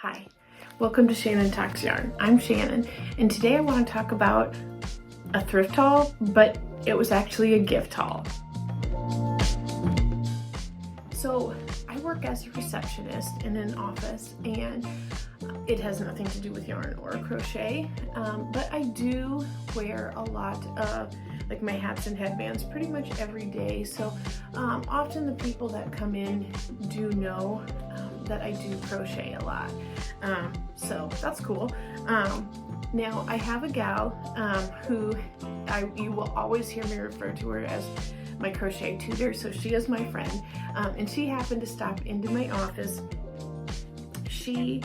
Hi, welcome to Shannon Talks Yarn. I'm Shannon, and today I want to talk about a thrift haul, but it was actually a gift haul. So I work as a receptionist in an office, and it has nothing to do with yarn or crochet, but I do wear a lot of like my hats and headbands pretty much every day. So often the people that come in do know that I do crochet a lot. So that's cool. Now I have a gal who you will always hear me refer to her as my crochet tutor. So she is my friend, and she happened to stop into my office. She,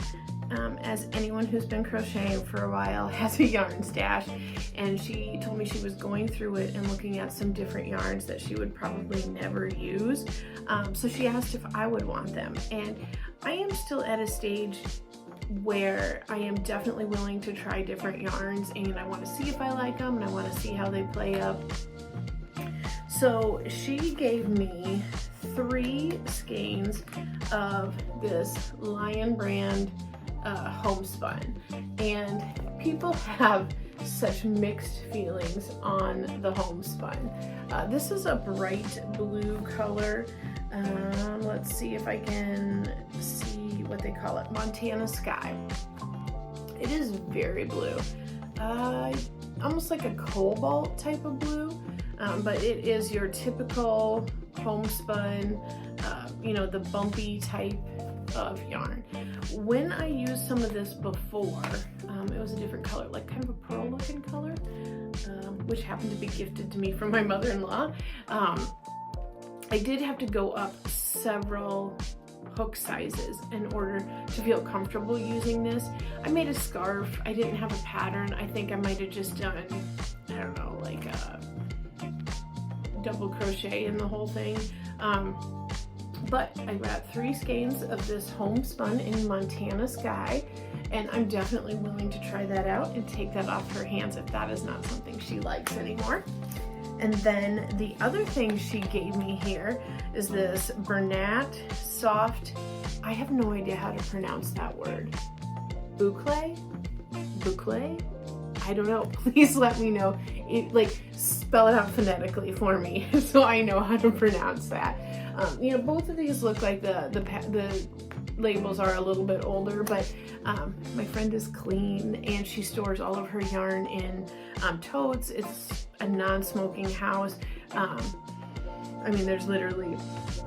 as anyone who's been crocheting for a while, has a yarn stash, and she told me she was going through it and looking at some different yarns that she would probably never use. So she asked if I would want them, and I am still at a stage where I am definitely willing to try different yarns, and I want to see if I like them, and I want to see how they play up. So she gave me 3 skeins of this Lion brand homespun, and people have such mixed feelings on the homespun. This is a bright blue color. Let's see if I can see what they call it. Montana Sky. It is very blue. Almost like a cobalt type of blue, but it is your typical homespun, the bumpy type of yarn. When I used some of this before, it was a different color, like kind of a pearl looking color, which happened to be gifted to me from my mother-in-law. I did have to go up several hook sizes in order to feel comfortable using this. I made a scarf. I didn't have a pattern. I think I might have just done, I don't know, like a double crochet in the whole thing. But I got 3 skeins of this homespun in Montana Sky, and I'm definitely willing to try that out and take that off her hands if that is not something she likes anymore. And then the other thing she gave me here is this Bernat Soft. I have no idea how to pronounce that word. Boucle? I don't know. Please let me know. Spell it out phonetically for me so I know how to pronounce that. Both of these look like the labels are a little bit older, but my friend is clean and she stores all of her yarn in totes. It's a non-smoking house. There's literally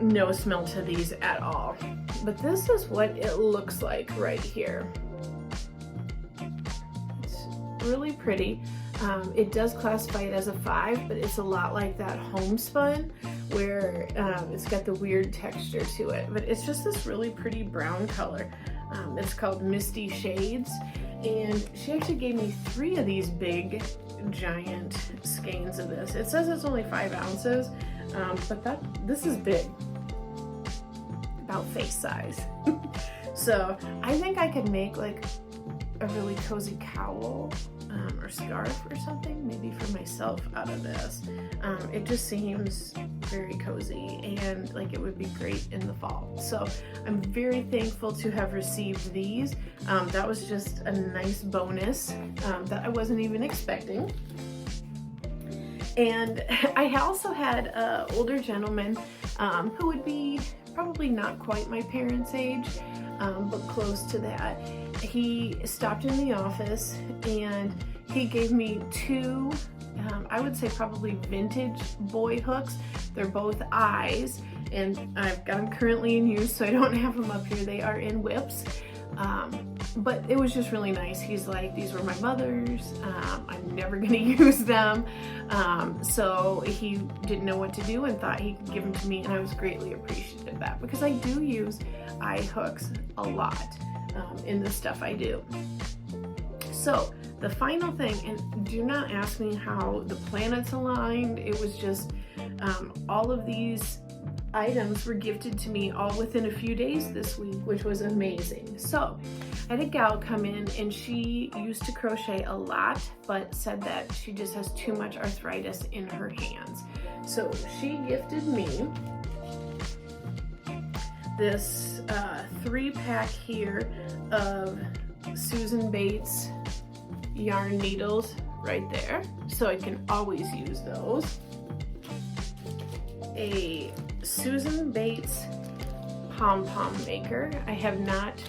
no smell to these at all. But this is what it looks like right here. It's really pretty. It does classify it as a 5, but it's a lot like that homespun where it's got the weird texture to it. But it's just this really pretty brown color. It's called Misty Shades, and she actually gave me 3 of these big, giant skeins of this. It says it's only 5 ounces, but this is big, about face size. So I think I could make like a really cozy cowl or scarf or something, maybe for myself out of this. It just seems very cozy and like it would be great in the fall. So I'm very thankful to have received these. That was just a nice bonus that I wasn't even expecting. And I also had an older gentleman who would be probably not quite my parents' age, but close to that. He stopped in the office and he gave me 2, I would say probably vintage boy hooks. They're both eyes, and I've got them currently in use, so I don't have them up here. They are in whips. But it was just really nice. He's like, these were my mother's. I'm never gonna use them. So he didn't know what to do and thought he could give them to me, and I was greatly appreciative of that because I do use eye hooks a lot in the stuff I do. So the final thing, and do not ask me how the planets aligned. It was just all of these items were gifted to me all within a few days this week, which was amazing. So I had a gal come in and she used to crochet a lot, but said that she just has too much arthritis in her hands. So she gifted me this 3-pack here of Susan Bates yarn needles right there, so I can always use those. A Susan Bates pom-pom maker. I have not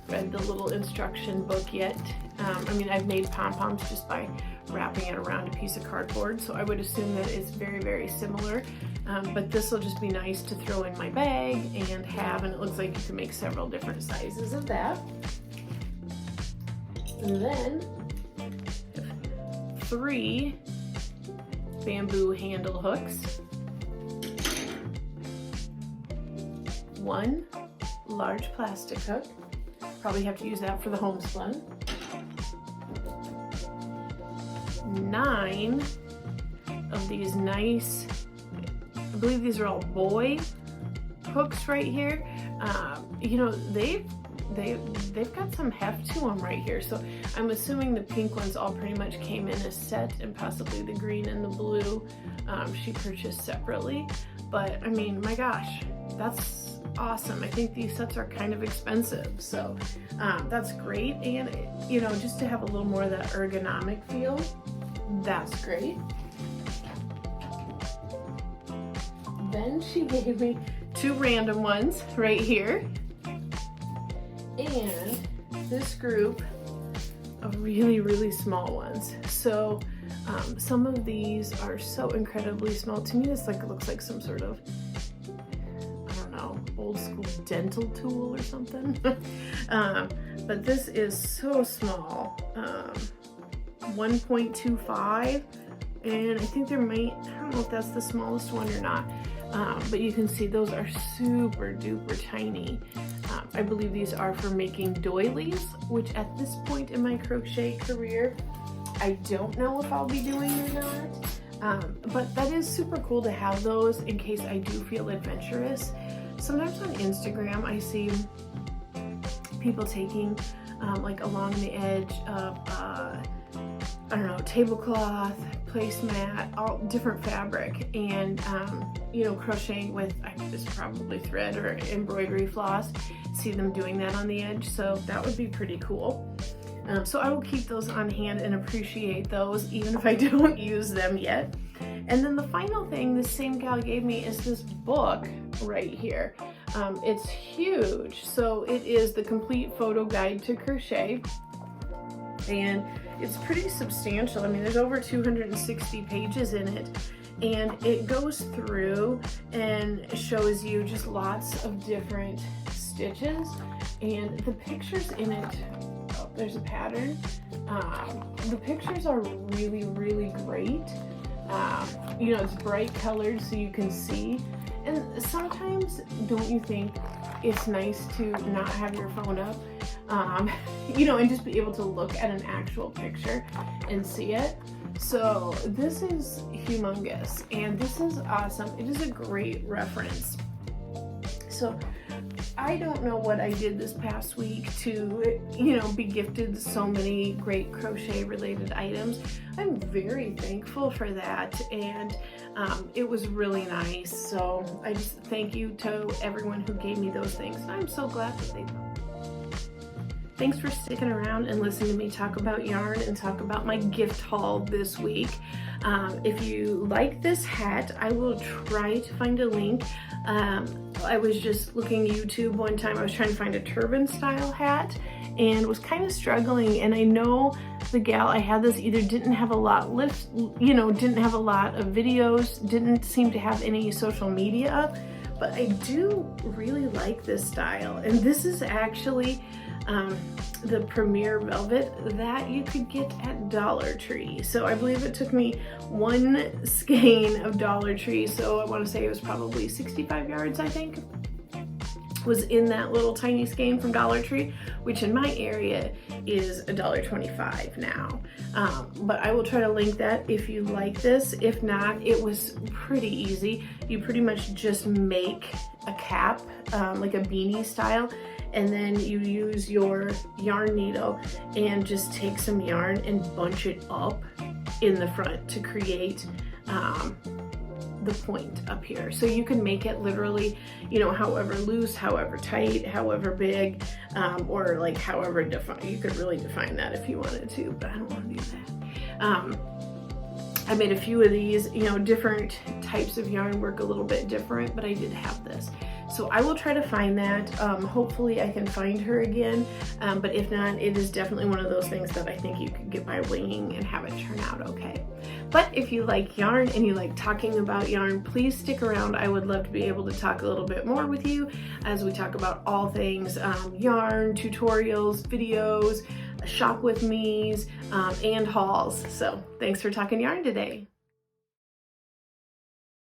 read the little instruction book yet. I mean, I've made pom-poms just by wrapping it around a piece of cardboard, so I would assume that it's very, very similar. But this will just be nice to throw in my bag and have, and it looks like you can make several different sizes of that. And then 3 bamboo handle hooks, 1 large plastic hook, probably have to use that for the homespun, 9 of these nice, I believe these are all boy hooks right here. You know, they've got some heft to them right here, so I'm assuming the pink ones all pretty much came in a set, and possibly the green and the blue she purchased separately. But I mean, my gosh, that's awesome. I think these sets are kind of expensive, so that's great. And you know, just to have a little more of that ergonomic feel, that's great. Then she gave me 2 random ones right here, and this group of really, really small ones. So some of these are so incredibly small. To me, this looks like some sort of, I don't know, old school dental tool or something. But this is so small, 1.25, and I think there might, I don't know if that's the smallest one or not. But you can see those are super duper tiny. I believe these are for making doilies, which at this point in my crochet career, I don't know if I'll be doing or not. But that is super cool to have those in case I do feel adventurous. Sometimes on Instagram, I see people taking like along the edge of, I don't know, tablecloth, placemat, all different fabric, and you know, crocheting with, it's probably thread or embroidery floss. See them doing that on the edge, so that would be pretty cool. So I will keep those on hand and appreciate those even if I don't use them yet. And then the final thing this same gal gave me is this book right here. It's huge. So it is the Complete Photo Guide to Crochet, and it's pretty substantial. I mean, there's over 260 pages in it, and it goes through and shows you just lots of different stitches, and the pictures in it, oh, there's a pattern. The pictures are really, really great. You know, it's bright colored so you can see, and sometimes, don't you think it's nice to not have your phone up, you know, and just be able to look at an actual picture and see it. So this is humongous, and this is awesome. It is a great reference. So I don't know what I did this past week to, you know, be gifted so many great crochet related items. I'm very thankful for that, and it was really nice. So I just thank you to everyone who gave me those things. I'm so glad that they. Thanks for sticking around and listening to me talk about yarn and talk about my gift haul this week. If you like this hat, I will try to find a link. I was just looking YouTube one time. I was trying to find a turban style hat and was kind of struggling. And I know the gal I had this either didn't have a lot didn't have a lot of videos, didn't seem to have any social media up, but I do really like this style. And this is actually the Premier Velvet that you could get at Dollar Tree. So I believe it took me 1 skein of Dollar Tree, so I want to say it was probably 65 yards, I think, was in that little tiny skein from Dollar Tree, which in my area is $1.25 now. But I will try to link that if you like this. If not, it was pretty easy. You pretty much just make a cap, like a beanie style, and then you use your yarn needle and just take some yarn and bunch it up in the front to create the point up here. So you can make it literally, you know, however loose, however tight, however big, or like however defined. You could really define that if you wanted to, but I don't want to do that. I made a few of these, you know, different types of yarn work a little bit different, but I did have this. So I will try to find that. Hopefully I can find her again, but if not, it is definitely one of those things that I think you could get by winging and have it turn out okay. But if you like yarn and you like talking about yarn, please stick around. I would love to be able to talk a little bit more with you as we talk about all things yarn, tutorials, videos, shop with me's, and hauls. So thanks for talking yarn today.